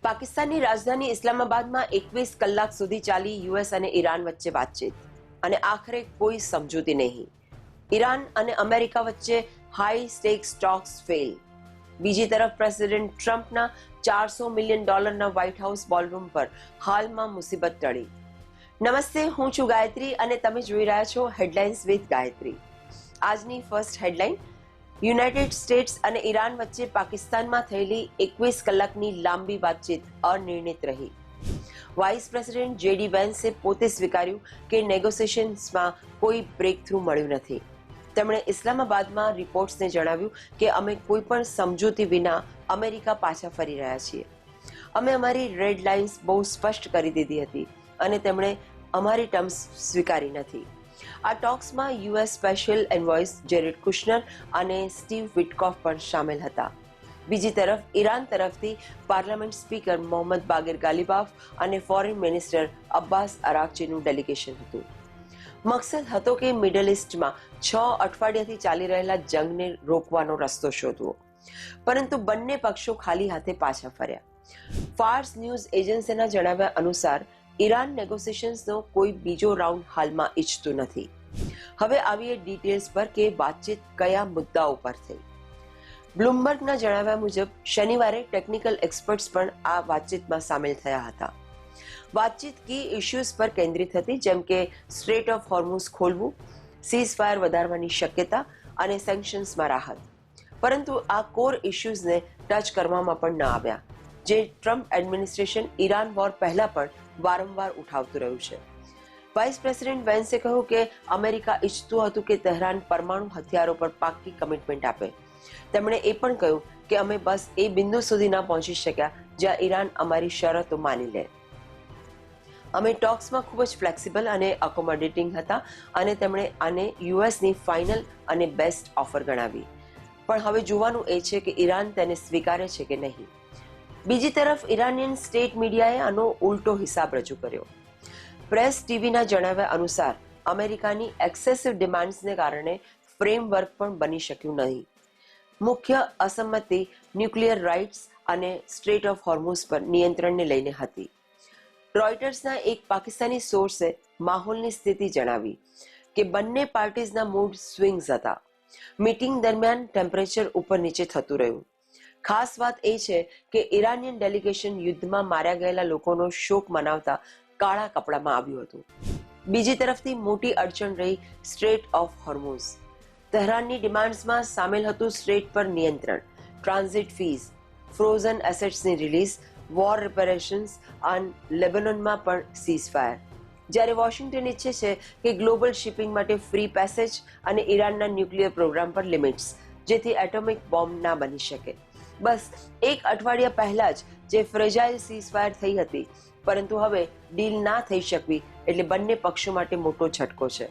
પાકિસ્તાનની રાજધાની ઇસ્લામાબાદમાં 21 કલાક સુધી ચાલી યુએસ અને ઈરાન વચ્ચે વાતચીત અને આખરે કોઈ સમજૂતી નહીં. ઈરાન અને અમેરિકા વચ્ચે હાઈ સ્ટેક્સ ટોક્સ ફેલ. બીજી તરફ પ્રેસિડેન્ટ ટ્રમ્પના $400 મિલિયન વ્હાઇટ હાઉસ બોલરૂમ પર હાલમાં મુસીબત ટળી. નમસ્તે, હું છું ગાયત્રી અને તમે જોઈ રહ્યા છો હેડલાઇન્સ વિથ ગાયત્રી. આજની ફર્સ્ટ હેડલાઇન: યુનાઇટેડ સ્ટેટ્સ અને ઈરાન વચ્ચે પાકિસ્તાનમાં થયેલી 21 કલાકની લાંબી વાતચીત અનિર્ણિત રહી. વાઇસ પ્રેસિડેન્ટ જેડી વેન્સે પોતે સ્વીકાર્યું કે નેગોશિએશન્સમાં કોઈ બ્રેક થ્રુ મળ્યું નથી. તેમણે ઇસ્લામાબાદમાં રિપોર્ટ્સને જણાવ્યું કે અમે કોઈ પણ સમજૂતી વિના અમેરિકા પાછા ફરી રહ્યા છીએ. અમે અમારી રેડ લાઇન્સ બહુ સ્પષ્ટ કરી દીધી હતી અને તેમણે અમારી ટર્મ્સ સ્વીકારી નથી. આ ટોક્સમાં યુએસ સ્પેશિયલ એન્વોયસ જેરેડ કુશનર અને સ્ટીવ વિટકોફ પણ સામેલ હતા. બીજી તરફ ઈરાન તરફથી પાર્લામેન્ટ સ્પીકર મોહમ્મદ બાગેર ગાલિબાફ અને ફોરેન મિનિસ્ટર અબ્બાસ અરાકચીનું ડેલિગેશન હતું. મકસદ હતો કે મિડલ ઇસ્ટમાં 6 અઠવાડિયાથી ચાલી રહેલા જંગને રોકવાનો રસ્તો શોધવો, પરંતુ બંને પક્ષો ખાલી હાથે પાછા ફર્યા. ફાર્સ ન્યૂઝ એજન્સીના જણાવ્યા અનુસાર ઈરાન નેગોશિએશન્સનો કોઈ બીજો રાઉન્ડ હાલમાં ઈચ્છતું નથી. હવે આવીએ ડિટેલ્સ પર કે વાતચીત કયા મુદ્દાઓ પર થઈ. બ્લુમબર્ગના જણાવ્યા મુજબ શનિવારે ટેકનિકલ એક્સપર્ટ્સ પણ આ વાતચીતમાં સામેલ થયા હતા. વાતચીત કી ઇશ્યુઝ પર કેન્દ્રિત હતી, જેમ કે સ્ટ્રેટ ઓફ હોર્મુઝ ખોલવું, સીઝફાયર વધારવાની શક્યતા અને સેન્કશન્સમાં રાહત. પરંતુ આ કોર ઇશ્યુઝને ટચ કરવામાં પણ ન આવ્યા, જે ટ્રમ્પ એડમિનિસ્ટ્રેશન ઈરાન વોર પહેલા પણ વારંવાર ઉઠાવતું રહ્યું છે. વાઇસ પ્રેસિડેન્ટ વેન્સે કહ્યું કે અમેરિકા ઈચ્છતું હતું કે તહેરાન પરમાણુ હથિયારો પર પાક્કી કમિટમેન્ટ આપે. તેમણે એ પણ કહ્યું કે અમે બસ એ બિંદુ સુધી ન પહોંચી શક્યા જ્યાં ઈરાન અમારી શરતો માની લે. અમે ટોક્સમાં ખૂબ જ ફ્લેક્સિબલ અને અકોમોડેટિંગ હતા અને તેમણે આને યુએસની ફાઇનલ અને બેસ્ટ ઓફર ગણાવી. પણ હવે જોવાનું એ છે કે ઈરાન તેને સ્વીકારે છે કે નહીં. બીજી તરફ ઇરાનિયન સ્ટેટ મીડિયાએ આનો ઉલટો હિસાબ રજૂ કર્યો. પ્રેસ ટીવીના જણાવ્યા અનુસાર અમેરિકાની એક્સેસિવ ડિમાન્ડ્સને કારણે ફ્રેમવર્ક પણ બની શક્યું નહીં. મુખ્ય અસંમતિ ન્યુક્લિયર રાઇટ્સ અને સ્ટ્રેટ ઓફ હોર્મુઝ પર નિયંત્રણને લઈને હતી. રોયટર્સના એક પાકિસ્તાની સોર્સે માહોલની સ્થિતિ જણાવી કે બંને પાર્ટીઝના મૂડ સ્વિંગ્સ હતા. મીટિંગ દરમિયાન ટેમ્પરેચર ઉપર નીચે થતું રહ્યું. ખાસ વાત એ છે કે ઈરાનિયન ડેલિગેશન યુદ્ધમાં માર્યા ગયેલા લોકોનો શોક મનાવતા કાળા કપડામાં આવ્યું હતું. બીજી તરફથી મોટી અડચણ રહી સ્ટ્રેટ ઓફ હોર્મુઝ. તહેરાનની ડિમાન્ડ્સમાં સામેલ હતું સ્ટ્રેટ પર નિયંત્રણ, ટ્રાન્ઝિટ ફીઝ, ફ્રોઝન એસેટ્સની રિલીઝ, વોર રિપેરેશન્સ અને લેબનોનમાં પણ સીઝફાયર. જ્યારે વોશિંગ્ટન ઈચ્છે છે કે ગ્લોબલ શિપિંગ માટે ફ્રી પેસેજ અને ઈરાનના ન્યુક્લિયર પ્રોગ્રામ પર લિમિટ્સ, જેથી એટોમિક બોમ્બ ના બની શકે. બસ એક અઠવાડિયા પહેલા જ જે ફ્રેજાઇલ સીઝફાયર થઈ હતી, પરંતુ હવે ડીલ ના થઈ શકવી એટલે બંને પક્ષો માટે મોટો ઝટકો છે.